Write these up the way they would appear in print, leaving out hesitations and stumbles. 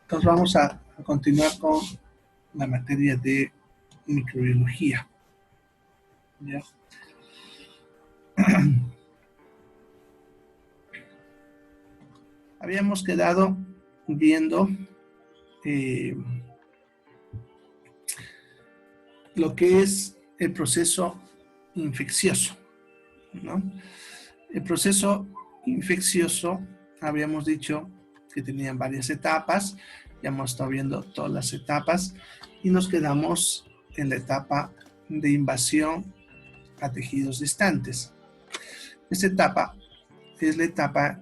Entonces vamos a continuar con la materia de microbiología. ¿Ya? Habíamos quedado viendo lo que es el proceso infeccioso, ¿no? El proceso infeccioso, habíamos dicho que tenían varias etapas, ya hemos estado viendo todas las etapas y nos quedamos en la etapa de invasión a tejidos distantes. Esta etapa es la etapa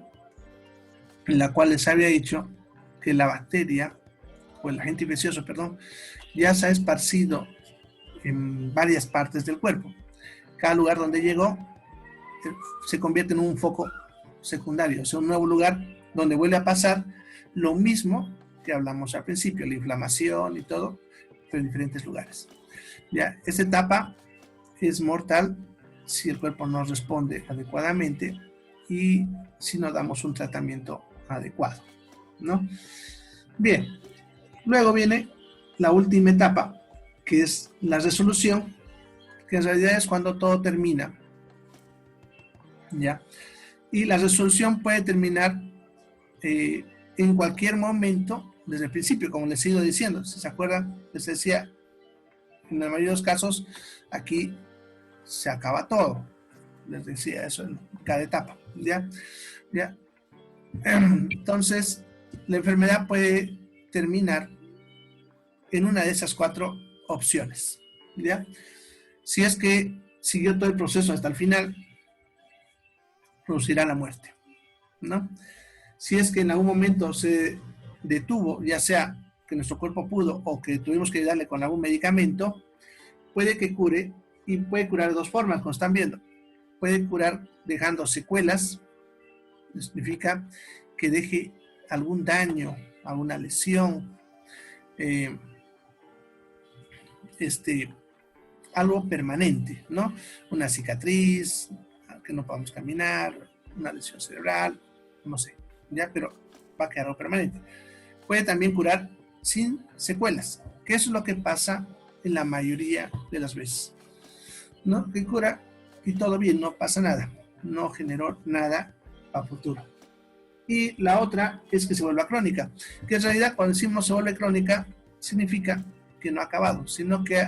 en la cual les había dicho que la bacteria, o el agente infeccioso, perdón, ya se ha esparcido en varias partes del cuerpo. Cada lugar donde llegó se convierte en un foco secundario, o sea, un nuevo lugar donde vuelve a pasar lo mismo que hablamos al principio, la inflamación y todo, pero en diferentes lugares. Ya, esta etapa es mortal si el cuerpo no responde adecuadamente y si no damos un tratamiento adecuado, ¿no? Bien, luego viene la última etapa, que es la resolución, que en realidad es cuando todo termina, ¿ya? Y la resolución puede terminar en cualquier momento desde el principio, como les sigo diciendo. Si se acuerdan, les decía, en la mayoría de los casos, aquí se acaba todo. Les decía eso en cada etapa, ¿ya? ¿Ya? Entonces, la enfermedad puede terminar en una de esas 4 opciones, ¿ya? Si es que siguió todo el proceso hasta el final, producirá la muerte, ¿no? Si es que en algún momento se detuvo, ya sea que nuestro cuerpo pudo o que tuvimos que ayudarle con algún medicamento, puede que cure y puede curar de 2 formas, como están viendo. Puede curar dejando secuelas, significa que deje algún daño, alguna lesión, algo permanente, ¿no? Una cicatriz, que no podamos caminar, una lesión cerebral, no sé, ya, pero va a quedar algo permanente. Puede también curar sin secuelas, que eso es lo que pasa en la mayoría de las veces, ¿no? Que cura y todo bien, no pasa nada, no generó nada a futuro. Y la otra es que se vuelva crónica, que en realidad cuando decimos se vuelve crónica, significa que no ha acabado, sino que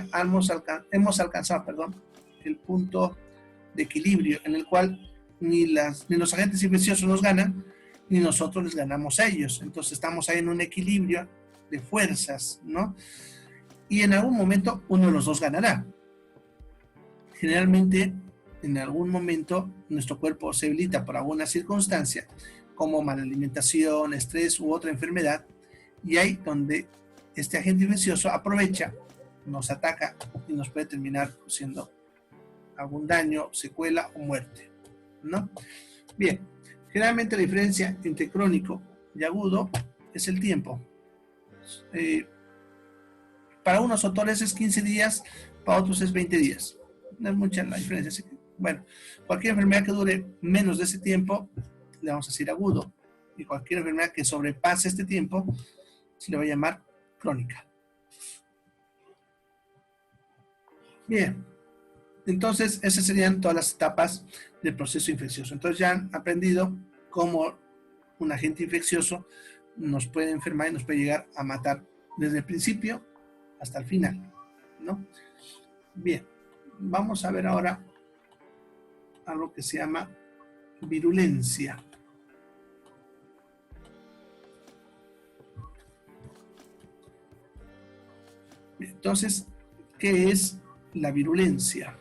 hemos alcanzado el punto de equilibrio en el cual ni los agentes infecciosos nos ganan, ni nosotros les ganamos a ellos. Entonces estamos ahí en un equilibrio de fuerzas, ¿no? Y en algún momento uno de los dos ganará. Generalmente, en algún momento, nuestro cuerpo se debilita por alguna circunstancia, como mala alimentación, estrés u otra enfermedad, y ahí donde este agente infeccioso aprovecha, nos ataca y nos puede terminar produciendo algún daño, secuela o muerte, ¿no? Bien, generalmente la diferencia entre crónico y agudo es el tiempo. Para unos autores es 15 días, para otros es 20 días. No es mucha la diferencia. Así que, bueno, cualquier enfermedad que dure menos de ese tiempo, le vamos a decir agudo. Y cualquier enfermedad que sobrepase este tiempo, se le va a llamar crónica. Bien, entonces esas serían todas las etapas del proceso infeccioso. Entonces ya han aprendido cómo un agente infeccioso nos puede enfermar y nos puede llegar a matar desde el principio hasta el final, ¿no? Bien, vamos a ver ahora algo que se llama virulencia. Entonces, ¿qué es la virulencia?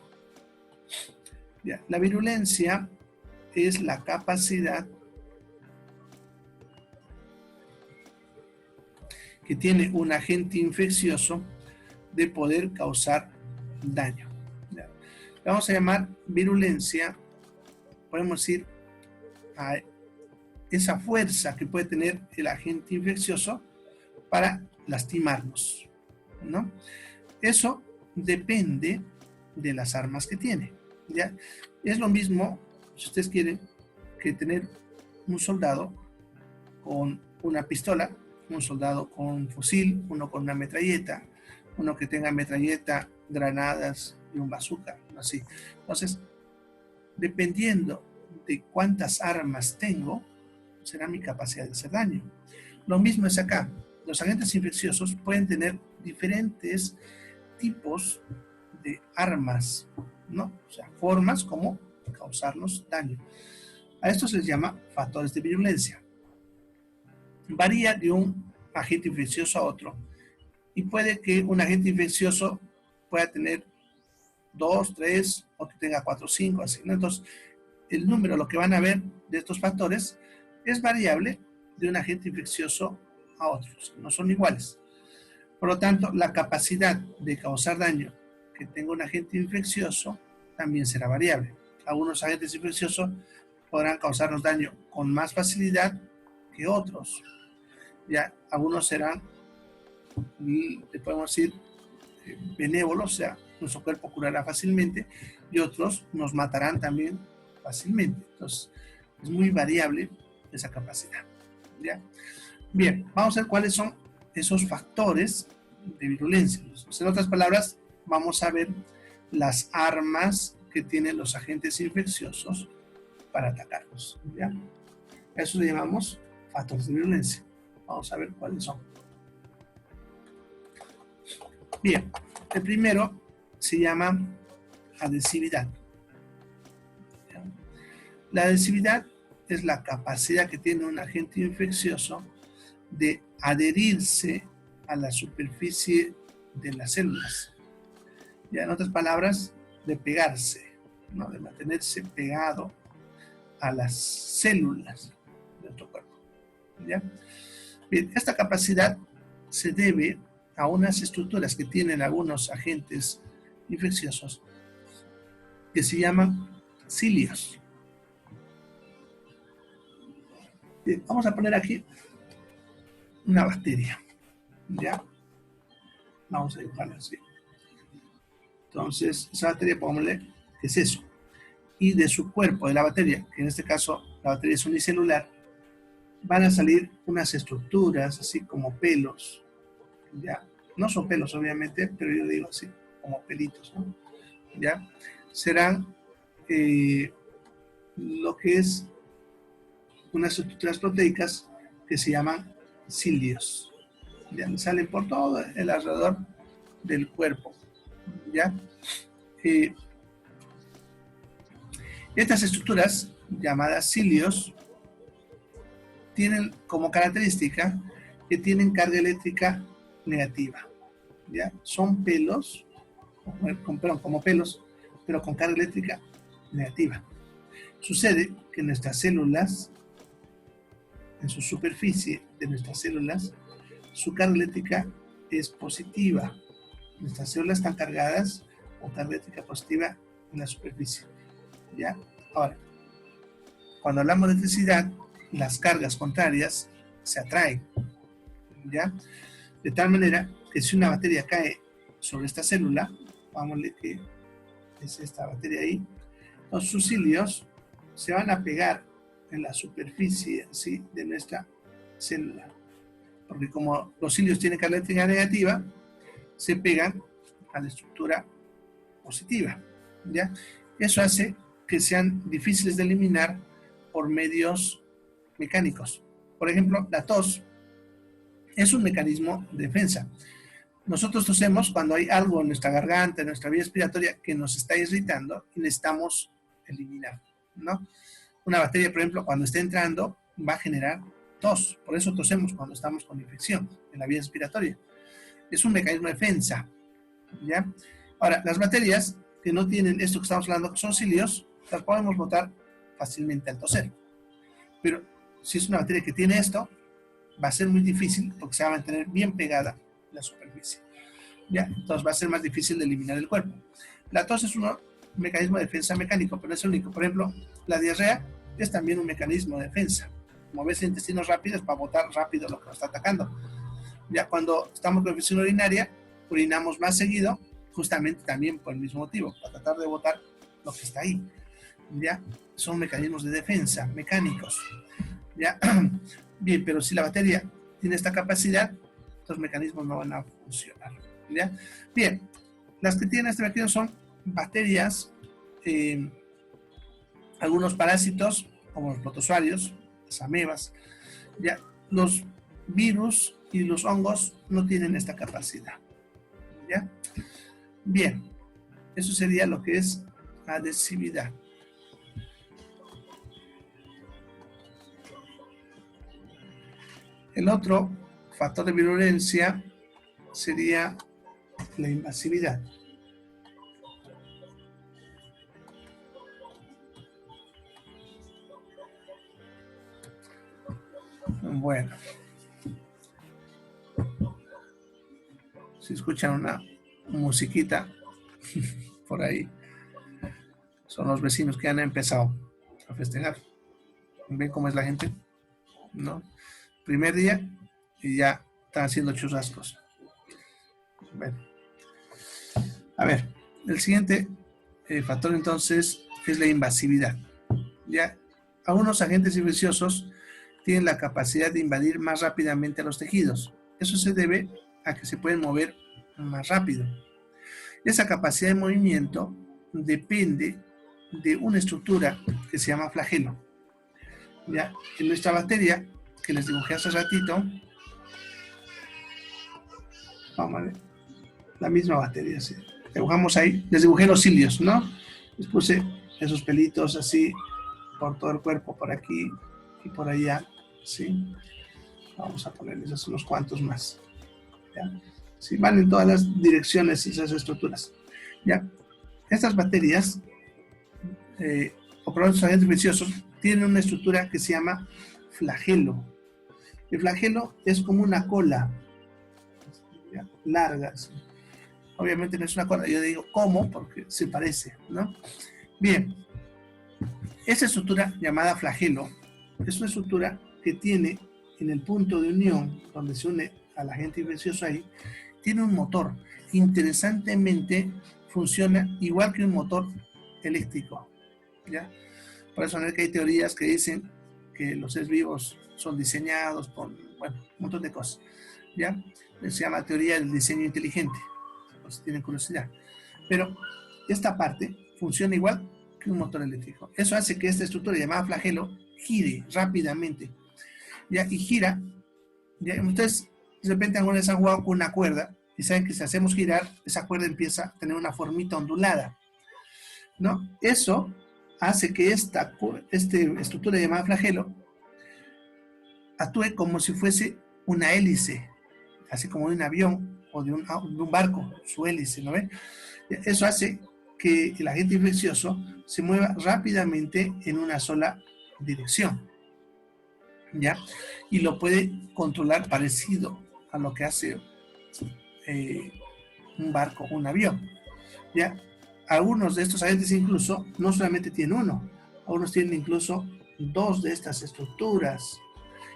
Ya, la virulencia es la capacidad que tiene un agente infeccioso de poder causar daño. Ya. Vamos a llamar virulencia, podemos decir, a esa fuerza que puede tener el agente infeccioso para lastimarnos, ¿no? Eso depende de las armas que tiene, ¿ya? Es lo mismo, si ustedes quieren, que tener un soldado con una pistola un soldado con un fusil, uno con una metralleta, uno que tenga metralleta, granadas y un bazooka, así. Entonces, dependiendo de cuántas armas tengo, será mi capacidad de hacer daño. Lo mismo es acá. Los agentes infecciosos pueden tener diferentes tipos de armas, ¿no? O sea, formas como causarnos daño. A esto se les llama factores de virulencia. Varía de un agente infeccioso a otro y puede que un agente infeccioso pueda tener 2, 3 o que tenga 4, 5, así, ¿no? Entonces, el número, lo que van a ver de estos factores es variable de un agente infeccioso a otros, no son iguales. Por lo tanto, la capacidad de causar daño que tenga un agente infeccioso también será variable. Algunos agentes infecciosos podrán causarnos daño con más facilidad que otros. Ya, algunos serán, le podemos decir, benévolos, o sea, nuestro cuerpo curará fácilmente, y otros nos matarán también fácilmente. Entonces, es muy variable esa capacidad. ¿Ya? Bien, vamos a ver cuáles son esos factores de virulencia. Entonces, en otras palabras, vamos a ver las armas que tienen los agentes infecciosos para atacarnos. ¿Ya? Eso le llamamos factores de virulencia. Vamos a ver cuáles son. Bien, el primero se llama adhesividad. La adhesividad es la capacidad que tiene un agente infeccioso de adherirse a la superficie de las células. Ya, en otras palabras, de pegarse, ¿no? De mantenerse pegado a las células de nuestro cuerpo. ¿Ya? Bien, esta capacidad se debe a unas estructuras que tienen algunos agentes infecciosos que se llaman cilios. Bien, vamos a poner aquí una bacteria. ¿Ya? Vamos a dibujarla así. Entonces, esa bacteria, pongámosle, ¿qué es eso? Y de su cuerpo, de la bacteria, que en este caso la bacteria es unicelular, van a salir unas estructuras, así como pelos. ¿Ya? No son pelos, obviamente, pero yo digo así, como pelitos, ¿no? ¿Ya? Serán lo que es unas estructuras proteicas que se llaman cilios. ¿Ya? Salen por todo el alrededor del cuerpo. ¿Ya? Estas estructuras, llamadas cilios, tienen como característica que tienen carga eléctrica negativa. ¿Ya? Son pelos, perdón, como pelos, pero con carga eléctrica negativa. Sucede que nuestras células, en su superficie de nuestras células, su carga eléctrica es positiva. Nuestras células están cargadas con carga eléctrica positiva en la superficie. ¿Ya? Ahora, cuando hablamos de electricidad, las cargas contrarias se atraen. ¿Ya? De tal manera que si una batería cae sobre esta célula, vámosle que es esta batería ahí, los sus cilios se van a pegar en la superficie, ¿sí?, de nuestra célula. Porque como los cilios tienen carga eléctrica negativa, se pegan a la estructura positiva. ¿Ya? Eso hace que sean difíciles de eliminar por medios mecánicos. Por ejemplo, la tos es un mecanismo de defensa. Nosotros tosemos cuando hay algo en nuestra garganta, en nuestra vía respiratoria que nos está irritando y necesitamos eliminar, ¿no? Una bacteria, por ejemplo, cuando está entrando, va a generar tos. Por eso tosemos cuando estamos con infección en la vía respiratoria. Es un mecanismo de defensa, ¿ya? Ahora, las bacterias que no tienen esto que estamos hablando, que son cilios, las podemos botar fácilmente al toser. Pero si es una bacteria que tiene esto, va a ser muy difícil porque se va a mantener bien pegada a la superficie. ¿Ya? Entonces va a ser más difícil de eliminar del cuerpo. La tos es un mecanismo de defensa mecánico, pero no es el único. Por ejemplo, la diarrea es también un mecanismo de defensa. Moverse intestinos rápidos para botar rápido lo que nos está atacando. Ya cuando estamos con infección urinaria, urinamos más seguido, justamente también por el mismo motivo, para tratar de botar lo que está ahí. ¿Ya? Son mecanismos de defensa mecánicos. ¿Ya? Bien, pero si la bacteria tiene esta capacidad, estos mecanismos no van a funcionar. ¿Ya? Bien, las que tienen este mecanismo son bacterias, algunos parásitos, como los protozoarios, las amebas. ¿Ya? Los virus y los hongos no tienen esta capacidad. ¿Ya? Bien, eso sería lo que es adhesividad. El otro factor de virulencia sería la invasividad. Bueno, si escuchan una musiquita por ahí, son los vecinos que han empezado a festejar. ¿Ven cómo es la gente? ¿No? Primer día y ya están haciendo churrascos. Bueno. A ver, el siguiente factor entonces es la invasividad. Ya, algunos agentes infecciosos tienen la capacidad de invadir más rápidamente a los tejidos. Eso se debe a que se pueden mover más rápido. Esa capacidad de movimiento depende de una estructura que se llama flagelo. Ya, en nuestra bacteria, que les dibujé hace ratito, vamos a ver, la misma bacteria, sí. Dibujamos ahí, les dibujé los cilios, ¿no? Les puse esos pelitos así por todo el cuerpo, por aquí y por allá, ¿sí? Vamos a ponerles unos cuantos más, ¿ya? Sí, van en todas las direcciones esas estructuras, ¿ya? Estas bacterias, o productos agentes infecciosos, tienen una estructura que se llama flagelo. El flagelo es como una cola, ¿ya? Larga, ¿sí? Obviamente no es una cola, yo digo ¿cómo? Porque se parece, ¿no? Bien, esa estructura llamada flagelo es una estructura que tiene en el punto de unión, donde se une al agente infeccioso ahí, tiene un motor. Interesantemente, funciona igual que un motor eléctrico, ¿ya? Por eso que hay teorías que dicen que los seres vivos son diseñados con, bueno, un montón de cosas, ¿ya? Se llama teoría del diseño inteligente, si tienen curiosidad. Pero esta parte funciona igual que un motor eléctrico. Eso hace que esta estructura llamada flagelo gire rápidamente. ¿Ya? Y gira. ¿Ya? Ustedes de repente alguna vez han jugado con una cuerda y saben que si hacemos girar, esa cuerda empieza a tener una formita ondulada, ¿no? Eso hace que esta estructura llamada flagelo actúe como si fuese una hélice, así como de un avión o de un barco, su hélice, ¿no ven? Eso hace que el agente infeccioso se mueva rápidamente en una sola dirección, ¿ya? Y lo puede controlar parecido a lo que hace un barco, un avión, ¿ya? Algunos de estos agentes incluso no solamente tienen uno, algunos tienen incluso dos de estas estructuras,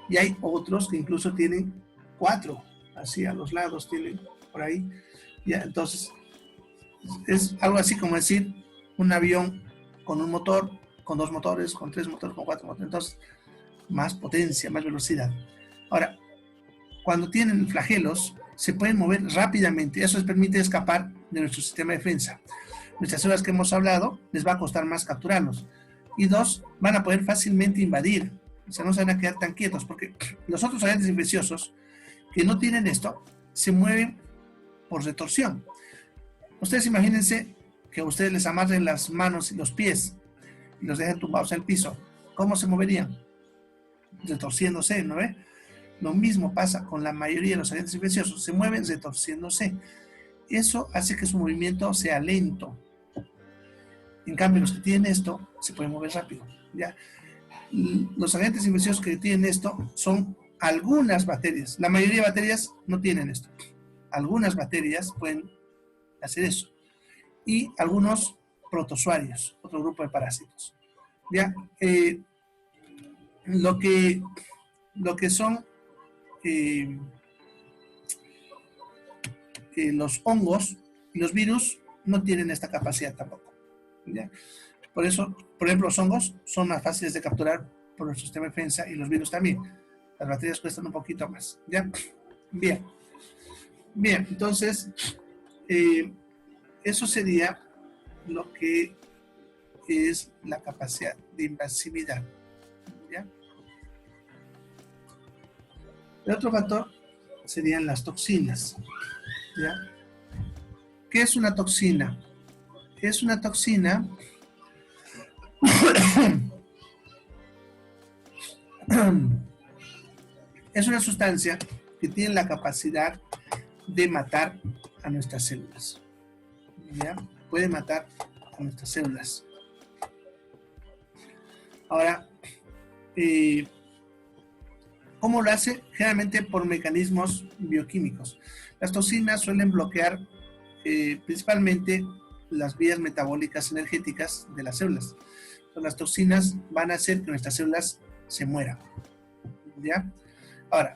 y hay otros que incluso tienen cuatro, así a los lados tienen por ahí, ¿ya? Entonces es algo así como decir un avión con un motor, con dos motores, con tres motores, con cuatro motores, entonces más potencia, más velocidad. Ahora, cuando tienen flagelos, se pueden mover rápidamente, eso les permite escapar de nuestro sistema de defensa. Nuestras células que hemos hablado, les va a costar más capturarlos. Y dos, van a poder fácilmente invadir, o sea, no se van a quedar tan quietos, porque los otros agentes infecciosos que no tienen esto, se mueven por retorsión. Ustedes imagínense que a ustedes les amarren las manos y los pies y los dejen tumbados en el piso. ¿Cómo se moverían? Retorciéndose, ¿no ve? Lo mismo pasa con la mayoría de los agentes infecciosos, se mueven retorciéndose. Eso hace que su movimiento sea lento. En cambio, los que tienen esto se pueden mover rápido, ¿ya? Los agentes infecciosos que tienen esto son algunas bacterias. La mayoría de bacterias no tienen esto. Algunas bacterias pueden hacer eso. Y algunos protozoarios, otro grupo de parásitos. ¿Ya? Lo que son los hongos y los virus no tienen esta capacidad tampoco, ¿ya? Por eso, por ejemplo, los hongos son más fáciles de capturar por nuestro sistema de defensa y los virus también. Las baterías cuestan un poquito más, ¿ya? Bien. Bien, entonces, eso sería lo que es la capacidad de invasividad, ¿ya? El otro factor serían las toxinas, ¿ya? ¿Qué es una toxina? Es una toxina es una sustancia que tiene la capacidad de matar a nuestras células, ¿ya? Puede matar a nuestras células. Ahora, ¿cómo lo hace? Generalmente por mecanismos bioquímicos. Las toxinas suelen bloquear principalmente las vías metabólicas energéticas de las células. Entonces, las toxinas van a hacer que nuestras células se mueran, ¿ya? Ahora,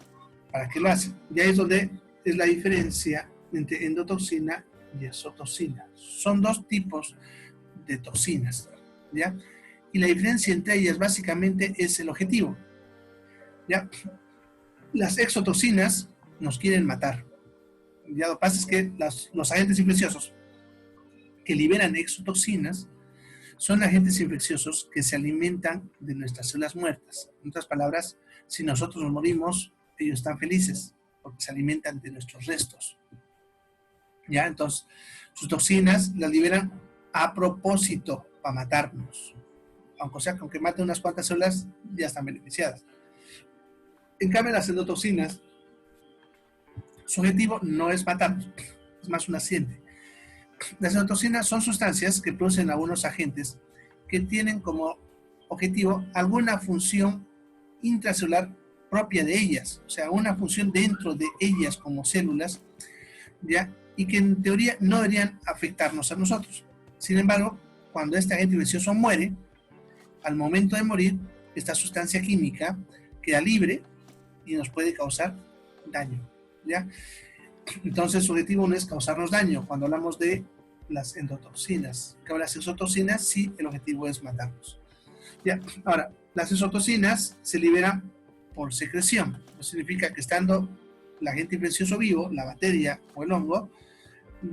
¿para qué lo hacen? Ya es donde es la diferencia entre endotoxina y exotoxina. Son dos tipos de toxinas, ¿ya? Y la diferencia entre ellas básicamente es el objetivo, ¿ya? Las exotoxinas nos quieren matar. Ya lo que pasa es que los agentes infecciosos que liberan exotoxinas son agentes infecciosos que se alimentan de nuestras células muertas. En otras palabras, si nosotros nos morimos, ellos están felices porque se alimentan de nuestros restos. ¿Ya? Entonces, sus toxinas las liberan a propósito para matarnos. Aunque maten unas cuantas células, ya están beneficiadas. En cambio, las endotoxinas, su objetivo no es matarnos, es más un accidente. Las endotoxinas son sustancias que producen algunos agentes que tienen como objetivo alguna función intracelular propia de ellas, o sea, una función dentro de ellas como células, ¿ya? Y que en teoría no deberían afectarnos a nosotros. Sin embargo, cuando este agente infeccioso muere, al momento de morir, esta sustancia química queda libre y nos puede causar daño, ¿ya? Entonces, su objetivo no es causarnos daño cuando hablamos de las endotoxinas. Que las exotoxinas, sí, el objetivo es matarnos. ¿Ya? Ahora, las exotoxinas se liberan por secreción. Eso significa que estando el agente infeccioso vivo, la bacteria o el hongo,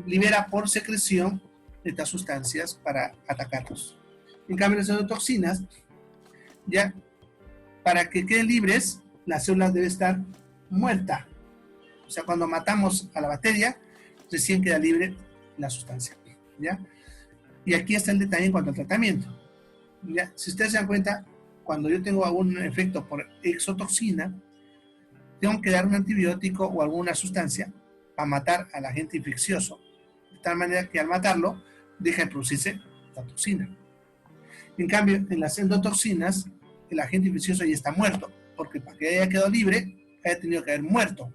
libera por secreción estas sustancias para atacarlos. En cambio, las endotoxinas, ya, para que queden libres, la célula debe estar muerta. O sea, cuando matamos a la bacteria, recién queda libre la sustancia, ¿ya? Y aquí está el detalle en cuanto al tratamiento, ¿ya? Si ustedes se dan cuenta, cuando yo tengo algún efecto por exotoxina, tengo que dar un antibiótico o alguna sustancia para matar al agente infeccioso, de tal manera que al matarlo, deja de producirse la toxina. En cambio, en las endotoxinas, el agente infeccioso ya está muerto, porque para que haya quedado libre, haya tenido que haber muerto.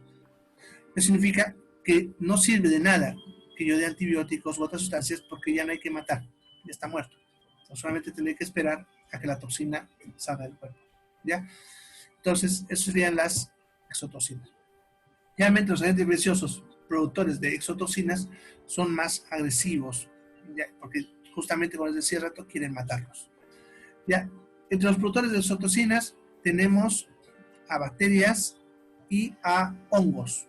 Eso significa que no sirve de nada que yo dé antibióticos u otras sustancias porque ya no hay que matar, ya está muerto. Entonces, solamente tendré que esperar a que la toxina salga del cuerpo, ¿ya? Entonces, esas serían las exotoxinas. Realmente los agentes infecciosos productores de exotoxinas son más agresivos, ¿ya? Porque justamente, como les decía hace rato, quieren matarlos, ¿ya? Entre los productores de exotoxinas tenemos a bacterias y a hongos,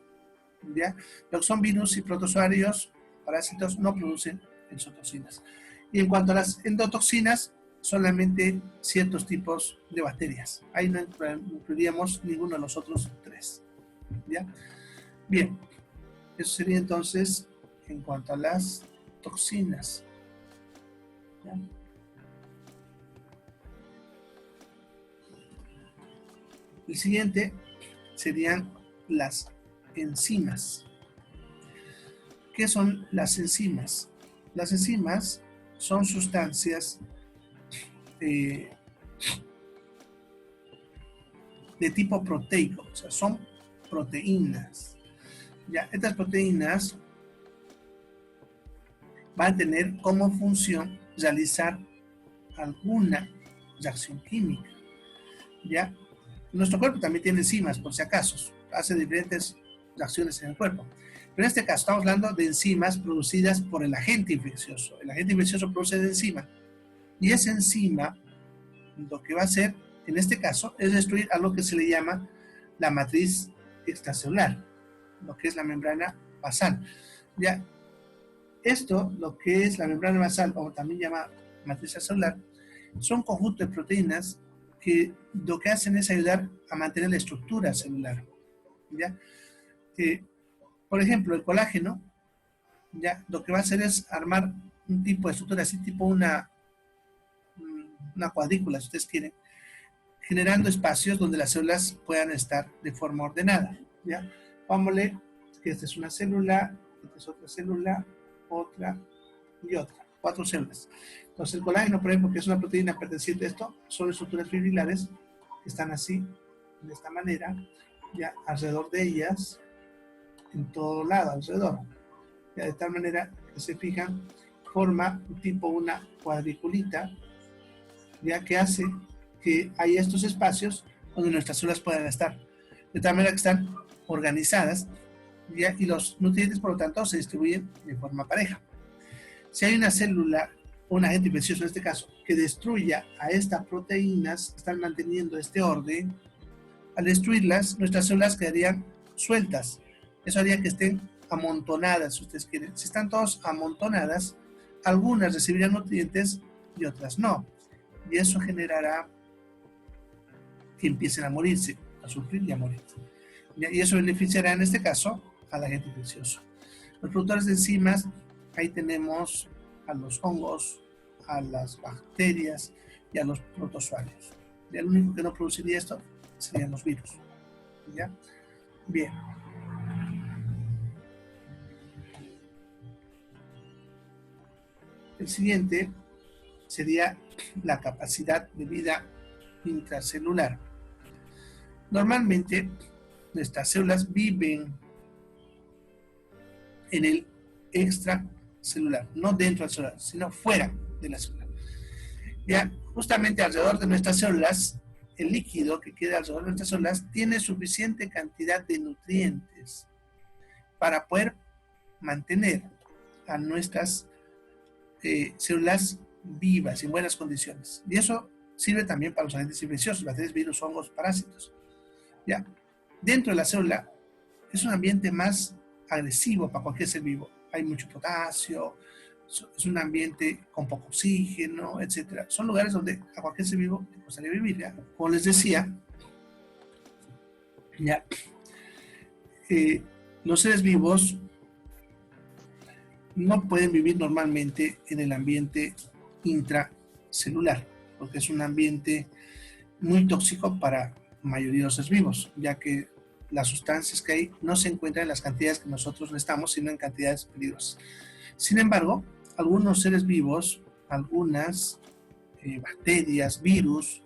¿ya? Lo que son virus y protozoarios, parásitos, no producen exotoxinas. Y en cuanto a las endotoxinas, solamente ciertos tipos de bacterias. Ahí no incluiríamos ninguno de los otros tres, ¿ya? Bien, eso sería entonces en cuanto a las toxinas, ¿ya? El siguiente serían las enzimas. ¿Qué son las enzimas? Las enzimas son sustancias de tipo proteico, o sea, son proteínas. Ya, estas proteínas van a tener como función realizar alguna reacción química. ¿Ya? Nuestro cuerpo también tiene enzimas, por si acaso, hace diferentes reacciones en el cuerpo. Pero en este caso estamos hablando de enzimas producidas por el agente infeccioso. El agente infeccioso produce la enzima. Y esa enzima lo que va a hacer, en este caso, es destruir algo que se le llama la matriz extracelular, lo que es la membrana basal. Ya, esto, lo que es la membrana basal, o también llamada matriz extracelular, son conjuntos de proteínas que lo que hacen es ayudar a mantener la estructura celular. ¿Ya? Por ejemplo, el colágeno, ¿ya? Lo que va a hacer es armar un tipo de estructura, así tipo una cuadrícula, si ustedes quieren, generando espacios donde las células puedan estar de forma ordenada. ¿Ya? Vámonos que esta es una célula, esta es otra célula, otra y otra. 4 células. Entonces el colágeno, por ejemplo, que es una proteína perteneciente a esto, son estructuras fibrilares que están así, de esta manera, ya alrededor de ellas, en todo lado, alrededor. Ya de tal manera que se fijan, forma un tipo una cuadriculita, ya que hace que haya estos espacios donde nuestras células puedan estar. De tal manera que están organizadas, ¿ya? Y los nutrientes, por lo tanto, se distribuyen de forma pareja. Si hay una célula, un agente infeccioso en este caso, que destruya a estas proteínas, están manteniendo este orden, al destruirlas, nuestras células quedarían sueltas. Eso haría que estén amontonadas, si ustedes quieren. Si están todas amontonadas, algunas recibirían nutrientes y otras no. Y eso generará que empiecen a morirse, a sufrir y a morir. Y eso beneficiará en este caso al agente infeccioso. Los productores de enzimas, ahí tenemos a los hongos, a las bacterias y a los protozoarios. Y el único que no produciría esto serían los virus. ¿Ya? Bien. El siguiente sería la capacidad de vida intracelular. Normalmente, nuestras células viven en el extracelular, no dentro del celular, sino fuera de la célula. Ya, justamente alrededor de nuestras células, el líquido que queda alrededor de nuestras células tiene suficiente cantidad de nutrientes para poder mantener a nuestras células vivas, en buenas condiciones. Y eso sirve también para los agentes infecciosos, bacterias, virus, hongos, parásitos. ¿Ya? Dentro de la célula es un ambiente más agresivo para cualquier ser vivo. Hay mucho potasio, es un ambiente con poco oxígeno, etc. Son lugares donde a cualquier ser vivo le costaría vivir. ¿Ya? Como les decía, ¿ya? Los seres vivos no pueden vivir normalmente en el ambiente intracelular, porque es un ambiente muy tóxico para la mayoría de los seres vivos, ya que las sustancias que hay no se encuentran en las cantidades que nosotros necesitamos, sino en cantidades peligrosas. Sin embargo, algunos seres vivos, algunas bacterias, virus,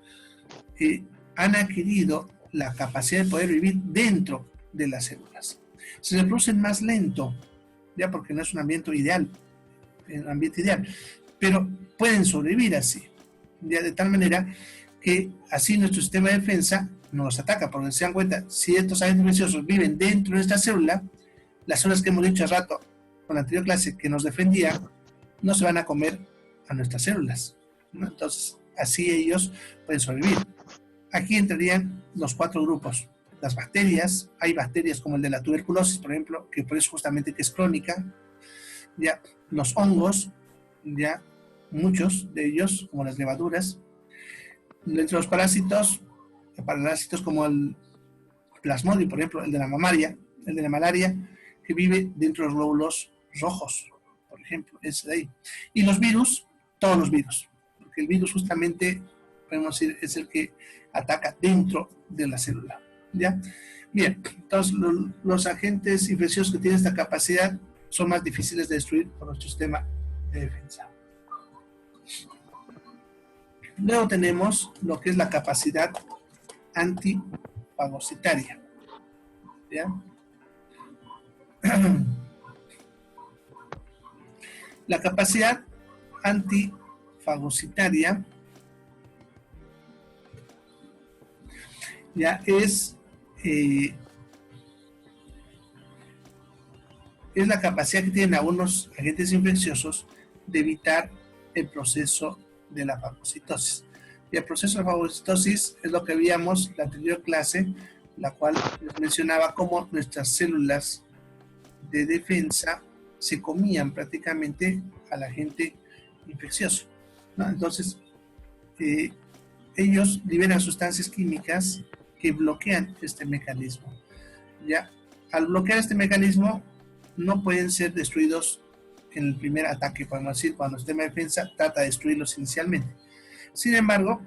han adquirido la capacidad de poder vivir dentro de las células. Se reproducen más lento, ya porque no es un ambiente ideal, pero pueden sobrevivir así, ya de tal manera que así nuestro sistema de defensa no los ataca, porque se dan cuenta, si estos agentes infecciosos viven dentro de nuestra célula, las células que hemos dicho hace rato con la anterior clase que nos defendía, no se van a comer a nuestras células, ¿no? Entonces, así ellos pueden sobrevivir. Aquí entrarían los 4 grupos. Las bacterias, hay bacterias como el de la tuberculosis, por ejemplo, que por eso justamente que es crónica. Ya, los hongos, ya, muchos de ellos, como las levaduras. Entre los parásitos como el plasmodium, por ejemplo, el de la malaria, que vive dentro de los glóbulos rojos, por ejemplo, ese de ahí. Y los virus, todos los virus, porque el virus justamente, podemos decir, es el que ataca dentro de la célula. ¿Ya? Bien, entonces los agentes infecciosos que tienen esta capacidad son más difíciles de destruir por nuestro sistema de defensa. Luego tenemos lo que es la capacidad antifagocitaria. ¿Ya? La capacidad antifagocitaria ya es la capacidad que tienen algunos agentes infecciosos de evitar el proceso de la fagocitosis. Y el proceso de fagocitosis es lo que veíamos en la anterior clase la cual les mencionaba cómo nuestras células de defensa se comían prácticamente al agente infeccioso, ¿no? Entonces, ellos liberan sustancias químicas que bloquean este mecanismo. ¿Ya? Al bloquear este mecanismo, no pueden ser destruidos en el primer ataque, podemos decir, cuando el sistema de defensa trata de destruirlos inicialmente. Sin embargo,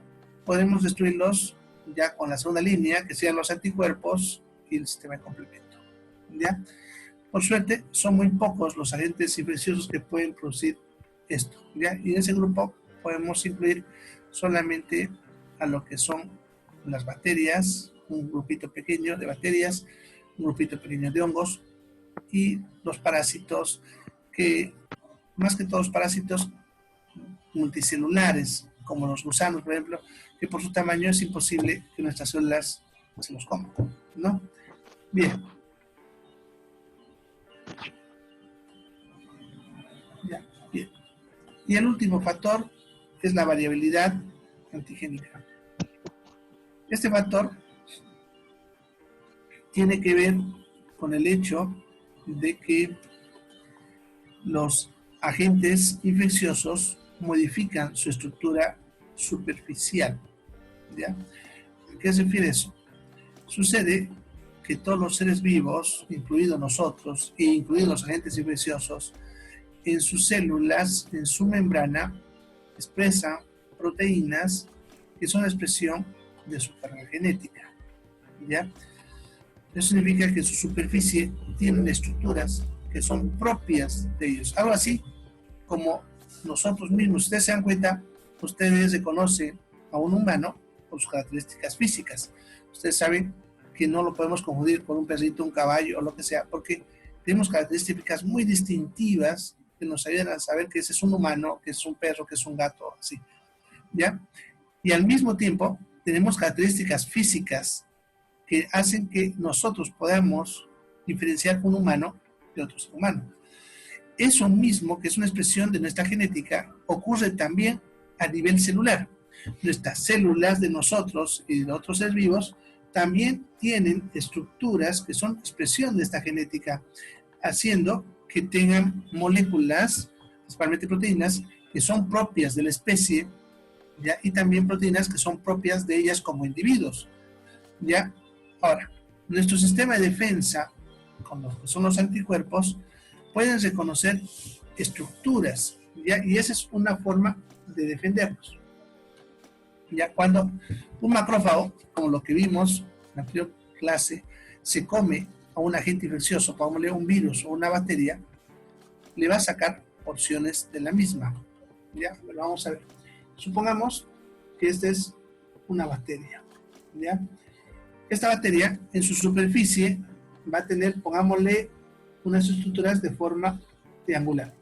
podemos destruirlos ya con la segunda línea, que sean los anticuerpos y el sistema de complemento. ¿Ya? Por suerte, son muy pocos los agentes infecciosos que pueden producir esto, ¿ya? Y en ese grupo podemos incluir solamente a lo que son las bacterias, un grupito pequeño de bacterias, un grupito pequeño de hongos y los parásitos, que más que todos parásitos multicelulares, como los gusanos, por ejemplo, que por su tamaño es imposible que nuestras células se los coman, ¿no? Bien. Ya, bien. Y el último factor es la variabilidad antigénica. Este factor tiene que ver con el hecho de que los agentes infecciosos modifican su estructura superficial. ¿Ya? ¿A qué se refiere eso? Sucede que todos los seres vivos, incluidos nosotros e incluidos los agentes infecciosos, en sus células, en su membrana, expresan proteínas que son la expresión de su carga genética. ¿Ya? Eso significa que su superficie tiene estructuras que son propias de ellos. Algo así como nosotros mismos. Ustedes se dan cuenta, ustedes reconocen a un humano por sus características físicas. Ustedes saben que no lo podemos confundir con un perrito, un caballo o lo que sea, porque tenemos características muy distintivas que nos ayudan a saber que ese es un humano, que es un perro, que es un gato, así. ¿Ya? Y al mismo tiempo tenemos características físicas que hacen que nosotros podamos diferenciar un humano de otro ser humano. Eso mismo, que es una expresión de nuestra genética, ocurre también a nivel celular. Nuestras células de nosotros y de otros seres vivos también tienen estructuras que son expresión de esta genética, haciendo que tengan moléculas, principalmente proteínas, que son propias de la especie, ¿ya? Y también proteínas que son propias de ellas como individuos, ¿ya? Ahora, nuestro sistema de defensa, con lo que son los anticuerpos, pueden reconocer estructuras, ¿ya? Y esa es una forma de defendernos. Ya cuando un macrófago, como lo que vimos en la anterior clase, se come a un agente infeccioso, pongámosle un virus o una bacteria, le va a sacar porciones de la misma. ¿Ya? Pero vamos a ver. Supongamos que esta es una bacteria. ¿Ya? Esta bacteria en su superficie va a tener, pongámosle, unas estructuras de forma triangular.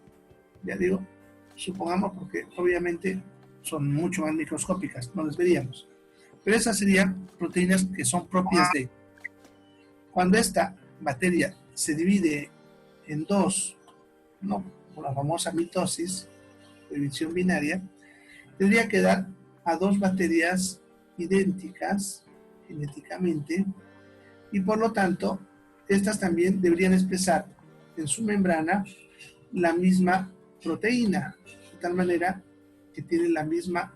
Ya digo, supongamos porque obviamente son mucho más microscópicas, no las veríamos. Pero esas serían proteínas que son propias de. Cuando esta bacteria se divide en dos, ¿no? Por la famosa mitosis, división binaria, tendría que dar a dos bacterias idénticas genéticamente y por lo tanto estas también deberían expresar en su membrana la misma proteína, de tal manera que tienen la misma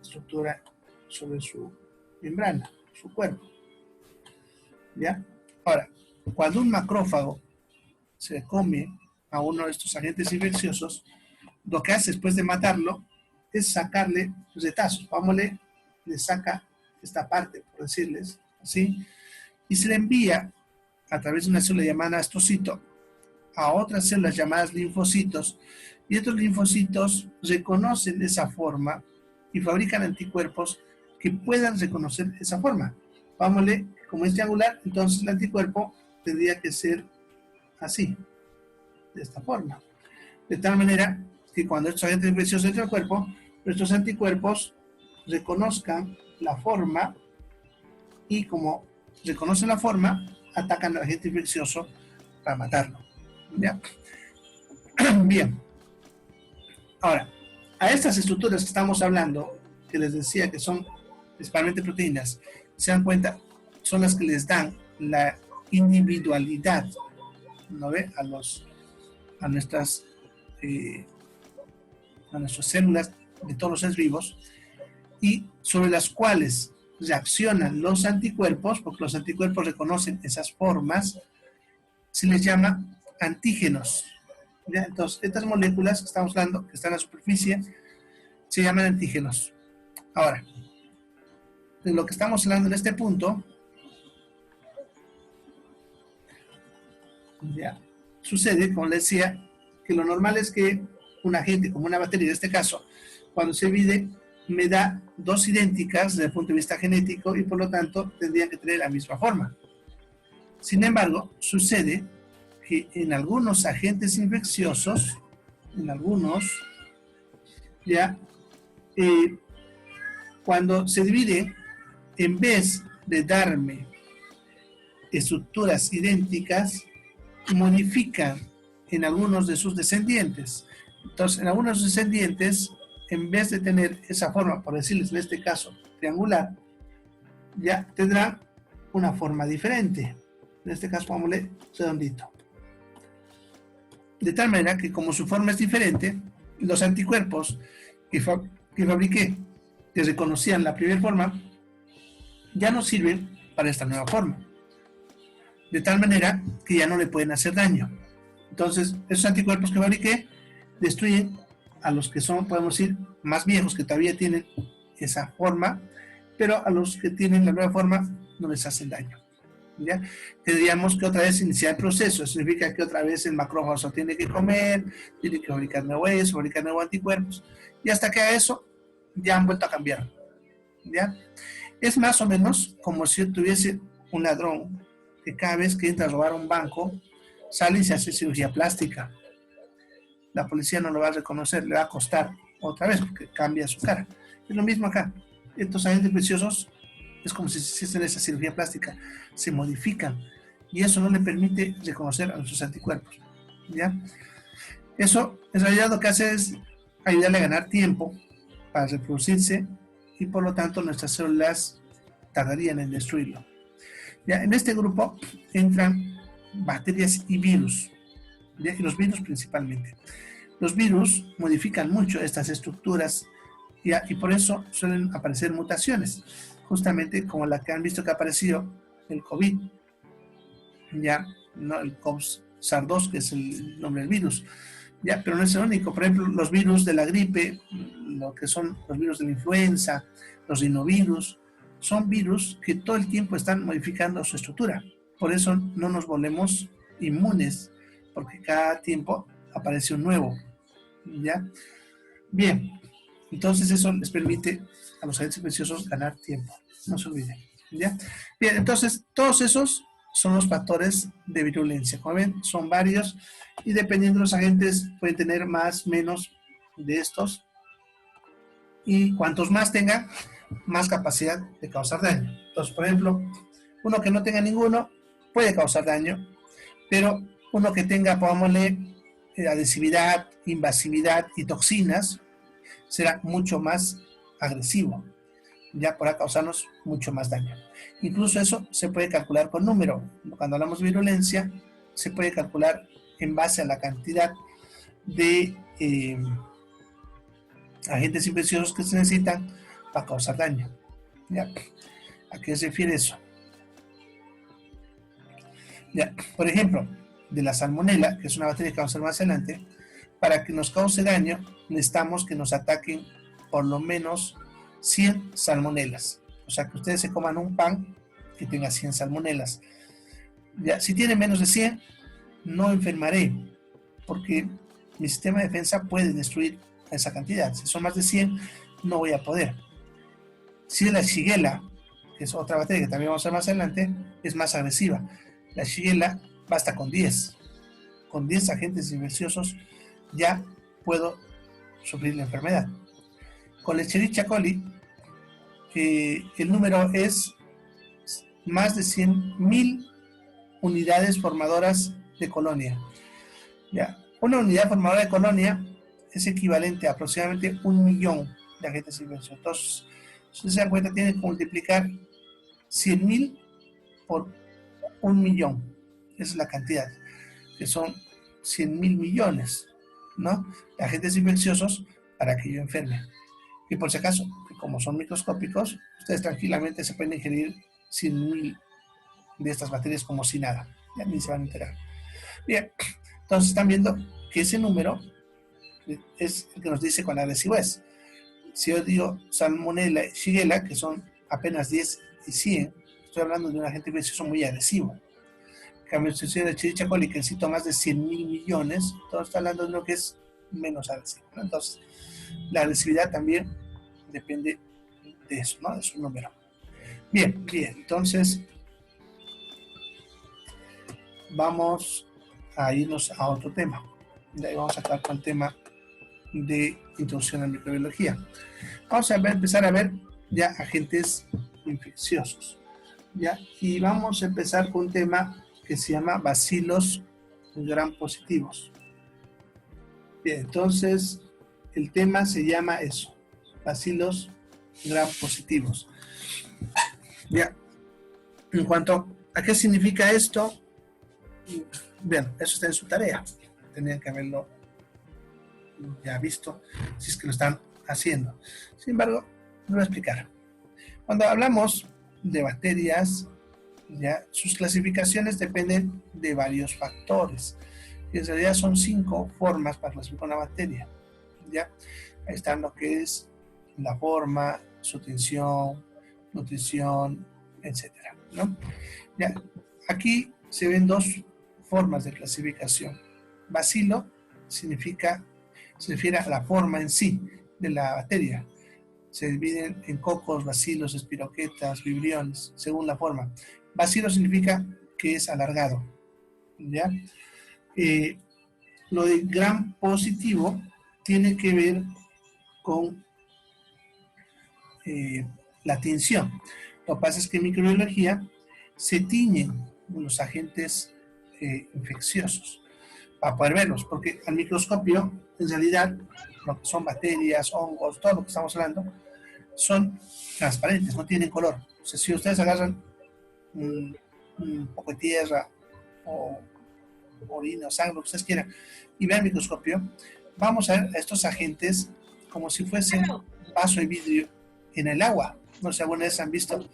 estructura sobre su membrana, su cuerpo. ¿Ya? Ahora, cuando un macrófago se come a uno de estos agentes infecciosos, lo que hace después de matarlo es sacarle retazos. Vámonos, le saca esta parte, por decirles así, y se le envía a través de una célula llamada astocito a otras células llamadas linfocitos, y estos linfocitos reconocen esa forma y fabrican anticuerpos que puedan reconocer esa forma. Vámonos, como es triangular, entonces el anticuerpo tendría que ser así, de esta forma. De tal manera que cuando estos agentes infecciosos entran al cuerpo, nuestros anticuerpos reconozcan la forma y como reconocen la forma, atacan al agente infeccioso para matarlo. ¿Ya? Bien. Ahora, a estas estructuras que estamos hablando, que les decía que son principalmente proteínas, se dan cuenta, son las que les dan la individualidad, ¿no ve? A nuestras células de todos los seres vivos, y sobre las cuales reaccionan los anticuerpos, porque los anticuerpos reconocen esas formas, se les llama antígenos. ¿Ya? Entonces, estas moléculas que estamos hablando, que están en la superficie, se llaman antígenos. Ahora, de lo que estamos hablando en este punto, ya sucede, como les decía, que lo normal es que un agente, como una batería en este caso, cuando se divide, me da dos idénticas desde el punto de vista genético y por lo tanto tendrían que tener la misma forma. Sin embargo, sucede que en algunos agentes infecciosos, ya, cuando se divide, en vez de darme estructuras idénticas, modifican en algunos de sus descendientes. Entonces, en algunos de sus descendientes, en vez de tener esa forma, por decirles en este caso, triangular, ya tendrá una forma diferente. En este caso, pongámosle redondito. De tal manera que como su forma es diferente, los anticuerpos que fabriqué, que reconocían la primera forma, ya no sirven para esta nueva forma. De tal manera que ya no le pueden hacer daño. Entonces, esos anticuerpos que fabriqué destruyen a los que son, podemos decir, más viejos, que todavía tienen esa forma, pero a los que tienen la nueva forma no les hacen daño. ¿Ya? Tendríamos que otra vez iniciar el proceso. Eso significa que otra vez el macrófago tiene que comer, tiene que fabricar nuevo eso, fabricar nuevos anticuerpos, y hasta que haga eso, ya han vuelto a cambiar. ¿Ya? Es más o menos como si tuviese un ladrón que cada vez que entra a robar un banco, sale y se hace cirugía plástica. La policía no lo va a reconocer, le va a costar otra vez porque cambia su cara. Es lo mismo acá. Estos agentes preciosos es como si se hiciesen esa cirugía plástica, se modifican y eso no le permite reconocer a nuestros anticuerpos. ¿Ya? Eso en realidad lo que hace es ayudarle a ganar tiempo para reproducirse y por lo tanto nuestras células tardarían en destruirlo. ¿Ya? En este grupo entran bacterias y virus, ¿ya? Y los virus principalmente. Los virus modifican mucho estas estructuras, ¿ya? Y por eso suelen aparecer mutaciones, justamente como la que han visto que apareció el COVID, ¿ya? ¿No? El SARS-2, que es el nombre del virus, ¿ya? Pero no es el único. Por ejemplo, los virus de la gripe, lo que son los virus de la influenza, los rinovirus, son virus que todo el tiempo están modificando su estructura. Por eso no nos volvemos inmunes, porque cada tiempo aparece un nuevo. ¿Ya? Bien, entonces eso les permite a los agentes infecciosos ganar tiempo. No se olviden. ¿Ya? Bien, entonces todos esos son los factores de virulencia. Como ven, son varios y dependiendo de los agentes pueden tener más, menos de estos. Y cuantos más tengan, más capacidad de causar daño. Entonces, por ejemplo, uno que no tenga ninguno puede causar daño, pero uno que tenga, pongámosle, adhesividad, invasividad y toxinas, será mucho más agresivo, ya podrá causarnos mucho más daño. Incluso eso se puede calcular con número. Cuando hablamos de virulencia, se puede calcular en base a la cantidad de agentes infecciosos que se necesitan para causar daño. ¿Ya? ¿A qué se refiere eso? ¿Ya? Por ejemplo, de la salmonela, que es una bacteria que vamos a ver más adelante, para que nos cause daño necesitamos que nos ataquen por lo menos 100 salmonelas. O sea, que ustedes se coman un pan que tenga 100 salmonelas. ¿Ya? Si tiene menos de 100, no enfermaré, porque mi sistema de defensa puede destruir esa cantidad. Si son más de 100, no voy a poder. Si es la Shigella, que es otra bacteria que también vamos a ver más adelante, es más agresiva. La Shigella basta con 10. Con 10 agentes infecciosos ya puedo sufrir la enfermedad. Con la Escherichia coli, el número es más de 100.000 unidades formadoras de colonia. ¿Ya? Una unidad formadora de colonia es equivalente a aproximadamente 1 millón de agentes infecciosos. Entonces, si se dan cuenta, tienen que multiplicar 100.000 por 1.000.000. Esa es la cantidad, que son 100.000 millones, ¿no? De agentes infecciosos para que yo enferme. Y por si acaso, que como son microscópicos, ustedes tranquilamente se pueden ingerir 100.000 de estas bacterias como si nada. Ya ni se van a enterar. Bien, entonces están viendo que ese número es el que nos dice cuán agresivo es. Si yo digo Salmonella y Shigella, que son apenas 10 y 100, estoy hablando de un agente infeccioso muy agresivo. En cambio, si de Escherichia coli, que necesito más de 100.000 millones, entonces está hablando de uno que es menos agresivo, ¿no? Entonces, la agresividad también depende de eso, ¿no? De su número. Bien, entonces vamos a irnos a otro tema. De ahí vamos a acabar con el tema de introducción a la microbiología. Vamos a empezar a ver ya agentes infecciosos, ¿ya? Y vamos a empezar con un tema que se llama bacilos gram positivos. Bien, entonces el tema se llama eso, bacilos gram positivos. Ya, en cuanto a qué significa esto, bien, eso está en su tarea. Tenían que haberlo ya visto, si es que lo están haciendo. Sin embargo, lo voy a explicar. Cuando hablamos de bacterias, ya, sus clasificaciones dependen de varios factores. En realidad son 5 formas para clasificar una bacteria. ¿Ya? Ahí están lo que es la forma, su tensión, nutrición, etc., ¿no? ¿Ya? Aquí se ven 2 formas de clasificación. Bacilo se refiere a la forma en sí de la bacteria. Se dividen en cocos, bacilos, espiroquetas, vibriones, según la forma. Bacilo significa que es alargado, ¿ya? Lo de gram positivo tiene que ver con la tinción. Lo que pasa es que en microbiología se tiñen los agentes infecciosos para poder verlos, porque al microscopio, en realidad, lo que son bacterias, hongos, todo lo que estamos hablando, son transparentes, no tienen color. O sea, si ustedes agarran un poco de tierra o orina o sangre, lo que ustedes quieran, y vean el microscopio, vamos a ver a estos agentes como si fuesen un vaso de vidrio en el agua. No sé, alguna vez han visto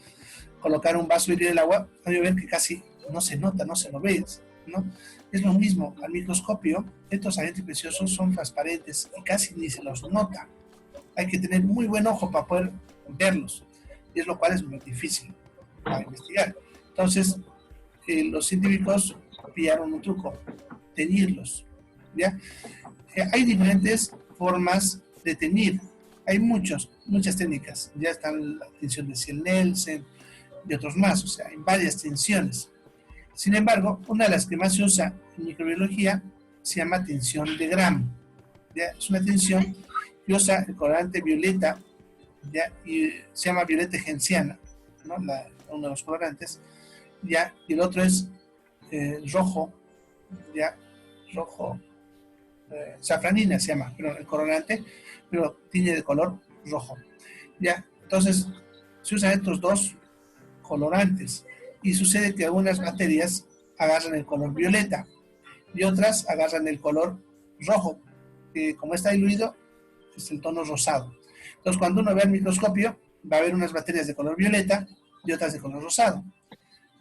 colocar un vaso de vidrio en el agua, van a ver que casi no se nota, no se lo ve, ¿no? Es lo mismo, al microscopio, estos agentes preciosos son transparentes y casi ni se los nota. Hay que tener muy buen ojo para poder verlos, y es lo cual es muy difícil para investigar. Entonces, los científicos pillaron un truco, teñirlos, ¿ya? Hay diferentes formas de teñir, hay muchas técnicas, ya están la tinción de Ciel-Nielsen y otros más, o sea, hay varias tinciones. Sin embargo, una de las que más se usa en microbiología se llama tinción de Gram, ¿ya? Es una tinción que usa el colorante violeta, ¿ya? Y se llama violeta genciana, ¿no? Uno de los colorantes, ¿ya? Y el otro es rojo, ¿ya? Rojo, safranina se llama, pero el colorante, pero tiene de color rojo, ¿ya? Entonces, se usan estos 2 colorantes y sucede que algunas bacterias agarran el color violeta y otras agarran el color rojo, que como está diluido, es el tono rosado. Entonces, cuando uno ve el microscopio, va a ver unas bacterias de color violeta y otras de color rosado.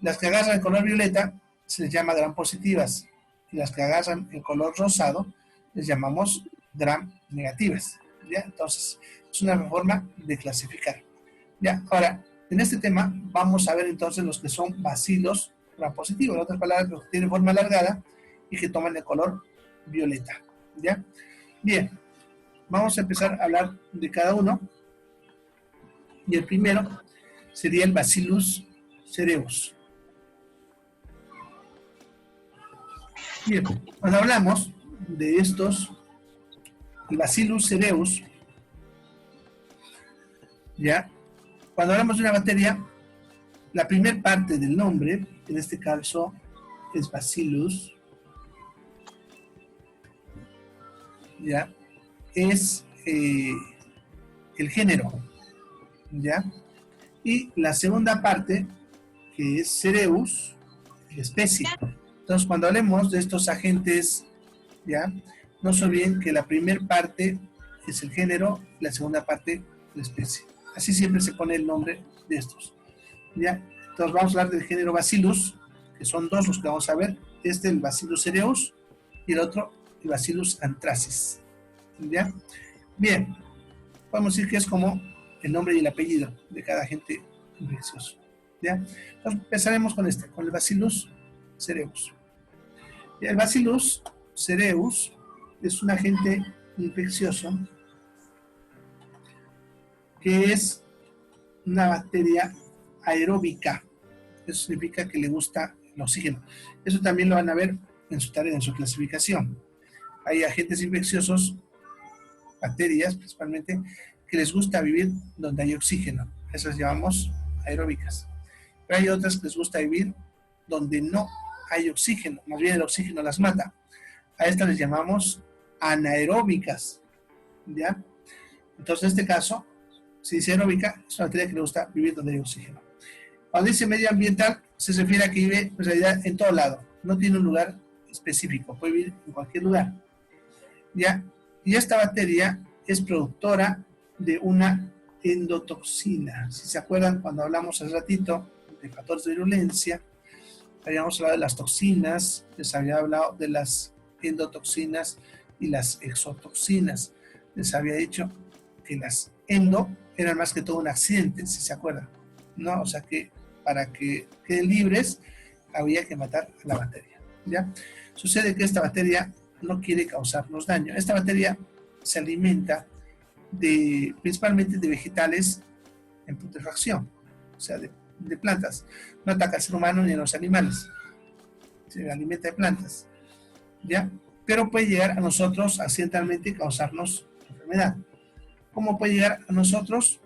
Las que agarran el color violeta se les llama gram positivas y las que agarran el color rosado les llamamos gram negativas, ¿ya? Entonces, es una forma de clasificar, ¿ya? Ahora, en este tema vamos a ver entonces los que son bacilos gram positivos, en otras palabras, los que tienen forma alargada y que toman el color violeta, ¿ya? Bien, vamos a empezar a hablar de cada uno y el primero sería el Bacillus cereus. Bien, cuando hablamos de estos, el Bacillus cereus, ¿ya? Cuando hablamos de una bacteria, la primera parte del nombre, en este caso es Bacillus, ¿ya? Es el género, ¿ya? Y la segunda parte que es Cereus, la especie. Entonces, cuando hablemos de estos agentes, ¿ya? No se olviden que la primera parte es el género, la segunda parte la especie. Así siempre se pone el nombre de estos, ¿ya? Entonces vamos a hablar del género Bacillus, que son dos los que vamos a ver. Este, el Bacillus cereus, y el otro, el Bacillus anthracis, ¿ya? Bien, podemos decir que es como el nombre y el apellido de cada agente infeccioso, ¿ya? Entonces empezaremos con este, con el Bacillus cereus. El Bacillus cereus es un agente infeccioso que es una bacteria aeróbica. Eso significa que le gusta el oxígeno. Eso también lo van a ver en su tarea, en su clasificación. Hay agentes infecciosos, bacterias principalmente, que les gusta vivir donde hay oxígeno. Esas llamamos aeróbicas. Pero hay otras que les gusta vivir donde no hay oxígeno, más bien el oxígeno las mata. A estas les llamamos anaeróbicas, ¿ya? Entonces, en este caso, si dice aeróbica, es una bacteria que le gusta vivir donde hay oxígeno. Cuando dice medioambiental, se refiere a que vive en realidad en todo lado. No tiene un lugar específico, puede vivir en cualquier lugar, ¿ya? Y esta bacteria es productora de una endotoxina. Si se acuerdan, cuando hablamos hace ratito de factores de virulencia, habíamos hablado de las toxinas, les había hablado de las endotoxinas y las exotoxinas. Les había dicho que las endo eran más que todo un accidente, si se acuerdan, ¿no? O sea que para que queden libres había que matar a la bacteria, ¿ya? Sucede que esta bacteria no quiere causarnos daño. Esta bacteria se alimenta principalmente de vegetales en putrefacción, o sea, de plantas. No ataca al ser humano ni a los animales. Se alimenta de plantas, ¿ya? Pero puede llegar a nosotros accidentalmente y causarnos enfermedad. ¿Cómo puede llegar a nosotros?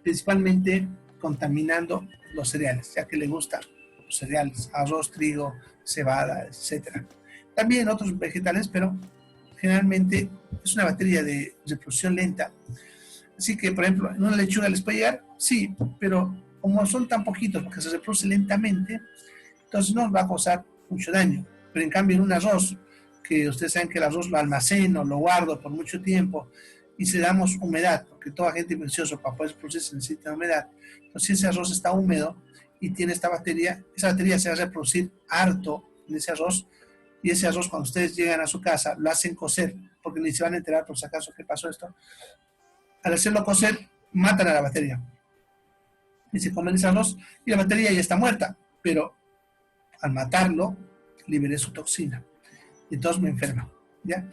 Principalmente contaminando los cereales, ya que le gustan los cereales, arroz, trigo, cebada, etc. También otros vegetales, pero generalmente es una bacteria de reproducción lenta. Así que, por ejemplo, en una lechuga les puede llegar, sí, pero como son tan poquitos porque se reproduce lentamente, entonces no va a causar mucho daño. Pero en cambio en un arroz, que ustedes saben que el arroz lo almaceno, lo guardo por mucho tiempo, y si le damos humedad, porque todo agente infeccioso para poder producirse necesita humedad, entonces si ese arroz está húmedo y tiene esta bacteria, esa bacteria se va a reproducir harto en ese arroz, y ese arroz cuando ustedes llegan a su casa, lo hacen cocer, porque ni se van a enterar por si acaso qué pasó esto. Al hacerlo cocer, matan a la bacteria. Y se comen ese arroz y la bacteria ya está muerta, pero al matarlo, liberé su toxina. Y entonces me enferma, ¿ya?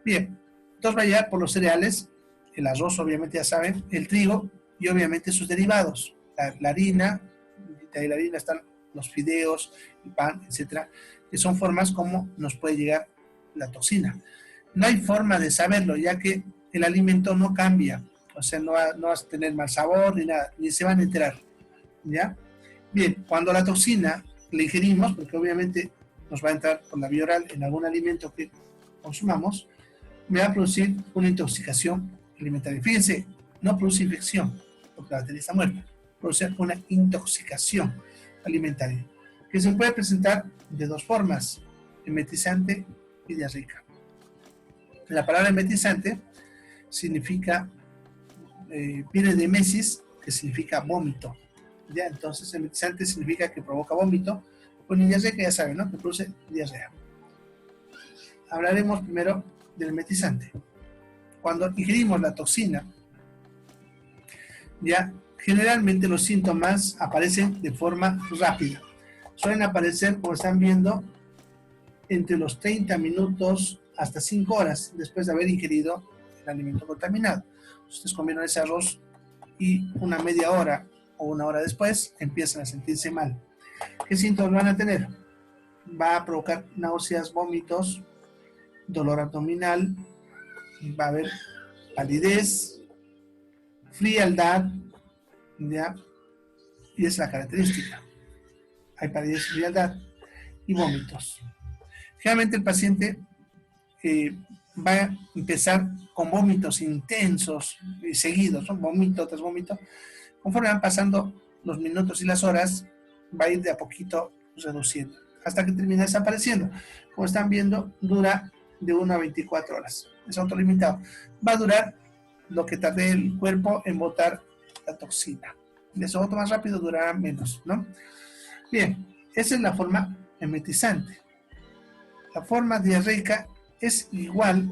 Bien, entonces va a llegar por los cereales, el arroz obviamente ya saben, el trigo y obviamente sus derivados, la harina, de la harina están los fideos, el pan, etcétera, que son formas como nos puede llegar la toxina. No hay forma de saberlo, ya que el alimento no cambia, o sea, no vas a tener mal sabor ni nada, ni se van a enterar, ¿ya? Bien, cuando la toxina la ingerimos, porque obviamente nos va a entrar por la vía oral en algún alimento que consumamos, me va a producir una intoxicación alimentaria. Fíjense, no produce infección, porque la bacteria está muerta, produce una intoxicación alimentaria, que se puede presentar de dos formas, emetizante y diarreica. La palabra emetizante significa, viene de emesis, que significa vómito, ¿ya? Entonces, emetizante significa que provoca vómito, con diarreica ya saben, ¿no? Que produce diarrea. Hablaremos primero del emetizante. Cuando ingerimos la toxina, ya generalmente los síntomas aparecen de forma rápida. Suelen aparecer, como están viendo, entre los 30 minutos hasta 5 horas después de haber ingerido el alimento contaminado. Ustedes comieron ese arroz y una media hora o una hora después empiezan a sentirse mal. ¿Qué síntomas van a tener? Va a provocar náuseas, vómitos, dolor abdominal, va a haber palidez, frialdad, ¿ya? Y es la característica. Hay palidez, frialdad y vómitos. Generalmente el paciente va a empezar con vómitos intensos y seguidos, ¿no? Vómito tras vómito. Conforme van pasando los minutos y las horas va a ir de a poquito reduciendo, hasta que termina desapareciendo. Como están viendo, dura de 1 a 24 horas. Es autolimitado. Va a durar lo que tarde el cuerpo en botar la toxina. De eso más rápido durará menos, ¿no? Bien, esa es la forma emetizante. La forma diarreica es igual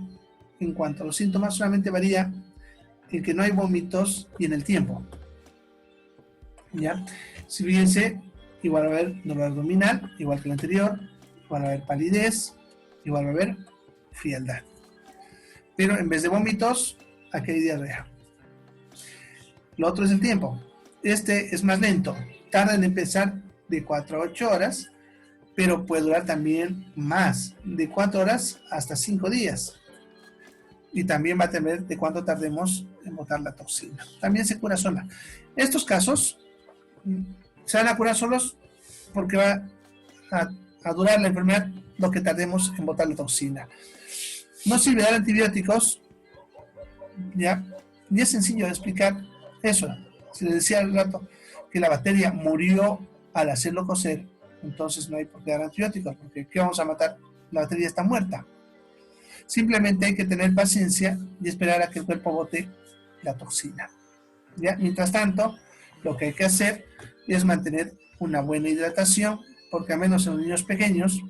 en cuanto a los síntomas, solamente varía en que no hay vómitos y en el tiempo. ¿Ya? Si fíjense, igual va a haber dolor abdominal, igual que el anterior, igual va a haber palidez, igual va a haber frialdad. Pero en vez de vómitos, aquí hay diarrea. Lo otro es el tiempo. Este es más lento. Tarda en empezar de 4 a 8 horas, pero puede durar también más, de 4 horas hasta 5 días. Y también va a depender de cuánto tardemos en botar la toxina. También se cura sola. Estos casos se van a curar solos porque va a durar la enfermedad lo que tardemos en botar la toxina. No sirve dar antibióticos, ¿ya? Y es sencillo de explicar eso. Si les decía al rato que la bacteria murió al hacerlo cocer, entonces no hay por qué dar antibióticos, porque ¿qué vamos a matar? La bacteria está muerta. Simplemente hay que tener paciencia y esperar a que el cuerpo bote la toxina. ¿Ya? Mientras tanto, lo que hay que hacer es mantener una buena hidratación, porque al menos en los niños pequeños,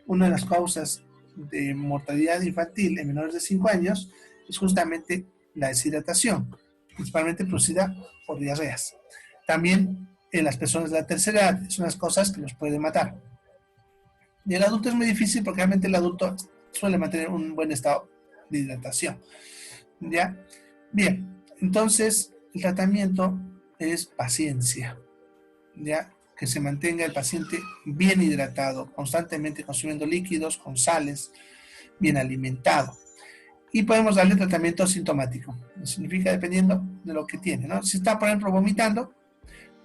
una de las causas de mortalidad infantil en menores de 5 años es justamente la deshidratación, principalmente producida por diarreas. También en las personas de la tercera edad es unas cosas que los pueden matar. Y el adulto es muy difícil porque realmente el adulto suele mantener un buen estado de hidratación. ¿Ya? Bien, entonces el tratamiento es paciencia. ¿Ya? Que se mantenga el paciente bien hidratado, constantemente consumiendo líquidos con sales, bien alimentado. Y podemos darle tratamiento sintomático. Significa dependiendo de lo que tiene, ¿no? Si está, por ejemplo, vomitando,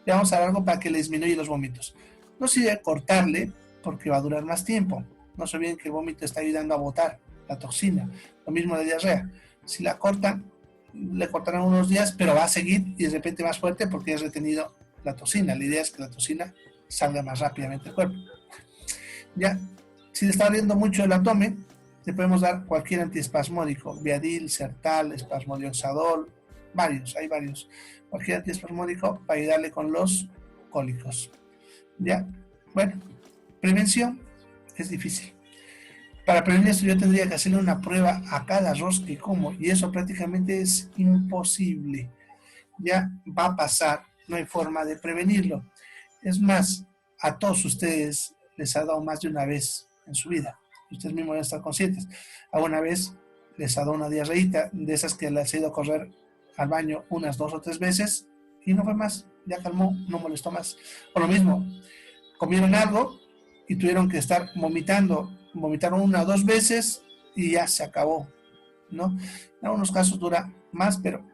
le vamos a dar algo para que le disminuya los vómitos. No sirve cortarle porque va a durar más tiempo. No se olviden que el vómito está ayudando a botar la toxina. Lo mismo la diarrea. Si la cortan, le cortarán unos días, pero va a seguir y de repente más fuerte porque es retenido la toxina. La idea es que la toxina salga más rápidamente del cuerpo. Ya, si le está ardiendo mucho el abdomen, le podemos dar cualquier antiespasmódico, Viadil, Sertal, espasmodioxadol, hay varios. Cualquier antiespasmódico para ayudarle con los cólicos. Ya, bueno, prevención es difícil. Para prevenir esto yo tendría que hacerle una prueba a cada arroz que como y eso prácticamente es imposible. Ya va a pasar, no hay forma de prevenirlo. Es más, a todos ustedes les ha dado más de una vez en su vida. Ustedes mismos deben estar conscientes. Alguna vez les ha dado una diarreíta de esas que les ha ido a correr al baño unas 2 o 3 veces y no fue más, ya calmó, no molestó más. O lo mismo, comieron algo y tuvieron que estar vomitando, vomitaron 1 o 2 veces y ya se acabó, ¿no? En algunos casos dura más, pero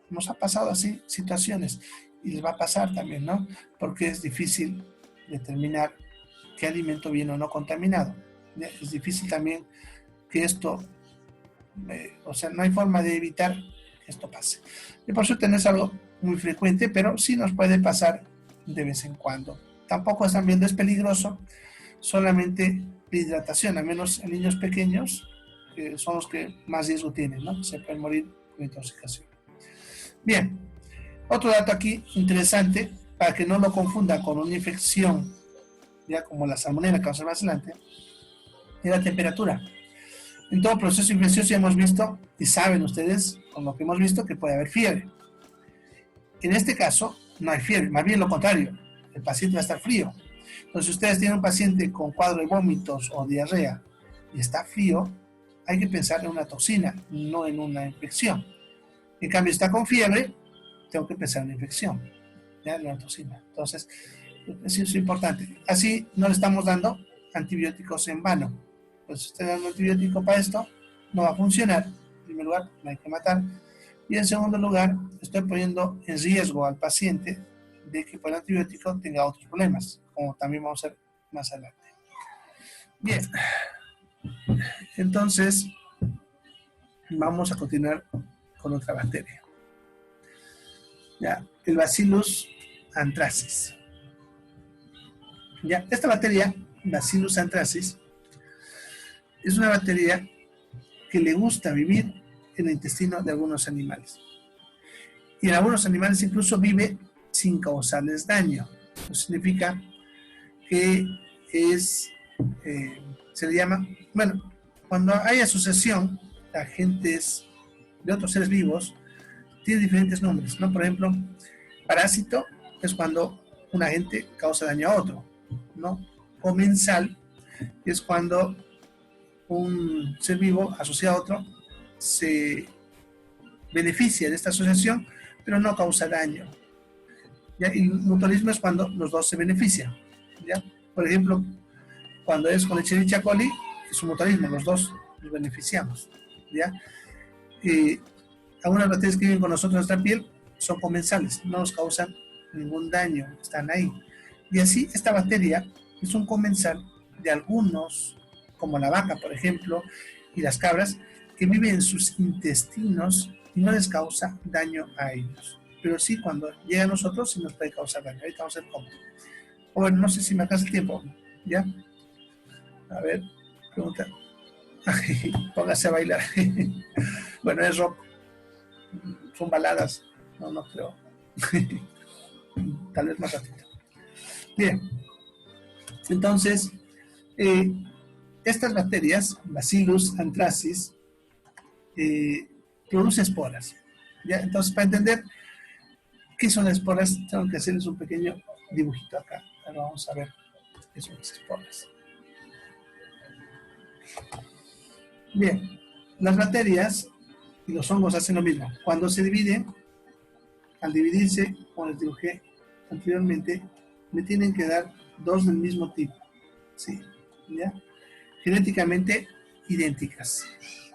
nos ha pasado así situaciones y les va a pasar también, ¿no? Porque es difícil determinar qué alimento viene o no contaminado. Es difícil también que esto, o sea, no hay forma de evitar que esto pase. Y por suerte no es algo muy frecuente, pero sí nos puede pasar de vez en cuando. Tampoco están viendo, es peligroso, solamente la hidratación, al menos en niños pequeños, que son los que más riesgo tienen, ¿no? Se pueden morir por intoxicación. Bien, otro dato aquí interesante, para que no lo confundan con una infección, ya como la salmonela que vamos a ver más adelante, es la temperatura. En todo proceso infeccioso ya hemos visto, y saben ustedes, con lo que hemos visto, que puede haber fiebre. En este caso, no hay fiebre, más bien lo contrario, el paciente va a estar frío. Entonces, si ustedes tienen un paciente con cuadro de vómitos o diarrea y está frío, hay que pensar en una toxina, no en una infección. En cambio, si está con fiebre, tengo que pensar en una infección, ya en una toxina. Entonces, eso es importante. Así no le estamos dando antibióticos en vano. Pues si usted da un antibiótico para esto, no va a funcionar. En primer lugar, no hay que matar. Y en segundo lugar, estoy poniendo en riesgo al paciente de que por el antibiótico tenga otros problemas, como también vamos a ver más adelante. Bien, entonces vamos a continuar con otra bacteria. Ya, el Bacillus anthracis. Ya, esta bacteria, Bacillus anthracis, es una bacteria que le gusta vivir en el intestino de algunos animales. Y en algunos animales incluso vive sin causarles daño. Eso significa que se le llama, bueno, cuando hay asociación de agentes de otros seres vivos, tiene diferentes nombres, ¿no? Por ejemplo, parásito es cuando un agente causa daño a otro, ¿no? Comensal es cuando un ser vivo asociado a otro se beneficia de esta asociación, pero no causa daño. ¿Ya? Y mutualismo es cuando los dos se benefician. ¿Ya? Por ejemplo, cuando es con Escherichia coli, es un mutualismo, los dos nos beneficiamos. ¿Ya? Algunas bacterias que viven con nosotros en nuestra piel son comensales, no nos causan ningún daño, están ahí. Y así, esta bacteria es un comensal de algunos, como la vaca, por ejemplo, y las cabras, que viven en sus intestinos y no les causa daño a ellos. Pero sí, cuando llega a nosotros, sí nos puede causar daño. Ahorita vamos a ver cómo. O bueno, no sé si me alcanza el tiempo. ¿Ya? A ver, pregunta. Póngase a bailar. Bueno, es rock. Son baladas. No creo. Tal vez más ratito. Bien. Entonces, estas bacterias, Bacillus anthracis, producen esporas. ¿Ya? Entonces, para entender qué son las esporas, tengo que hacerles un pequeño dibujito acá. Ahora vamos a ver qué son las esporas. Bien, las bacterias y los hongos hacen lo mismo. Cuando se dividen, al dividirse, como les dibujé anteriormente, me tienen que dar dos del mismo tipo. ¿Sí? ¿Ya? Genéticamente idénticas.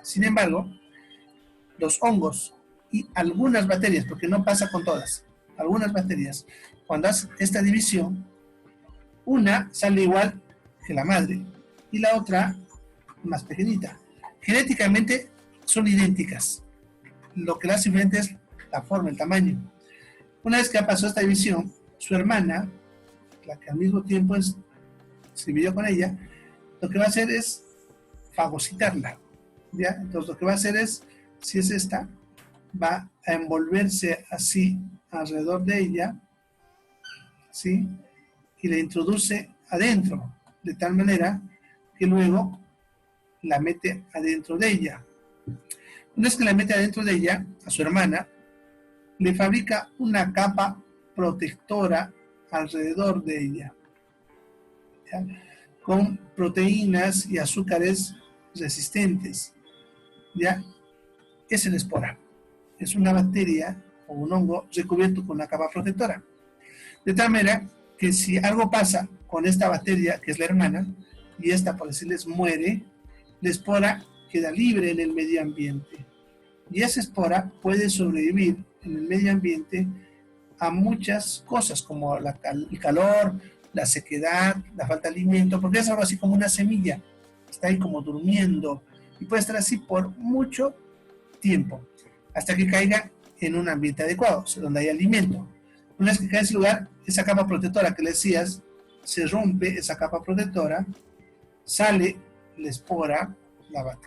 Sin embargo, los hongos y algunas bacterias, porque no pasa con todas, algunas bacterias, cuando hace esta división, una sale igual que la madre y la otra más pequeñita. Genéticamente son idénticas. Lo que las hace diferente es la forma, el tamaño. Una vez que ha pasado esta división, su hermana, la que al mismo tiempo se dividió con ella, lo que va a hacer es fagocitarla. ¿Ya? Entonces lo que va a hacer es, si es esta, va a envolverse así alrededor de ella, ¿sí? Y la introduce adentro, de tal manera que luego la mete adentro de ella. Una vez que la mete adentro de ella, a su hermana, le fabrica una capa protectora alrededor de ella, ¿ya? Con proteínas y azúcares resistentes. ¿Ya? Es la espora. Es una bacteria o un hongo recubierto con una capa protectora. De tal manera que si algo pasa con esta bacteria, que es la hermana, y esta, por decirles, muere, la espora queda libre en el medio ambiente. Y esa espora puede sobrevivir en el medio ambiente a muchas cosas, como el calor, la sequedad, la falta de alimento, porque es algo así como una semilla. Está ahí como durmiendo y puede estar así por mucho tiempo, hasta que caiga en un ambiente adecuado, o sea, donde hay alimento. Una vez que cae en ese lugar, esa capa protectora que le decías, se rompe esa capa protectora, sale la espora,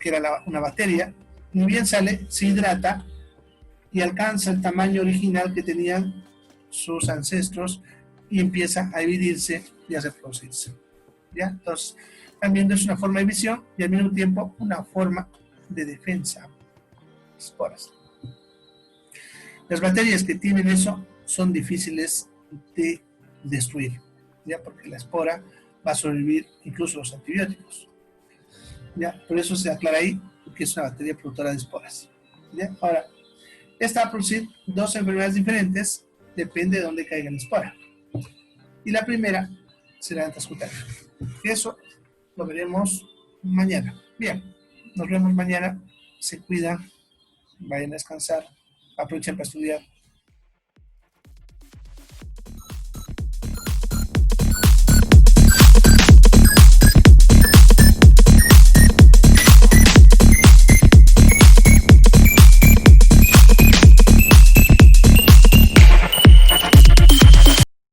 que era una bacteria, ni bien sale, se hidrata y alcanza el tamaño original que tenían sus ancestros y empieza a dividirse y a reproducirse. ¿Ya? Entonces, también es una forma de visión y al mismo tiempo una forma de defensa. Esporas. Las bacterias que tienen eso son difíciles de destruir, ¿ya? Porque la espora va a sobrevivir incluso los antibióticos. ¿Ya? Por eso se aclara ahí que es una bacteria productora de esporas. ¿Ya? Ahora, esta va a producir dos enfermedades diferentes, depende de dónde caiga la espora. Y la primera será en transcutánea. Eso lo veremos mañana. Bien, nos vemos mañana. Se cuidan, vayan a descansar, aprovechen para estudiar.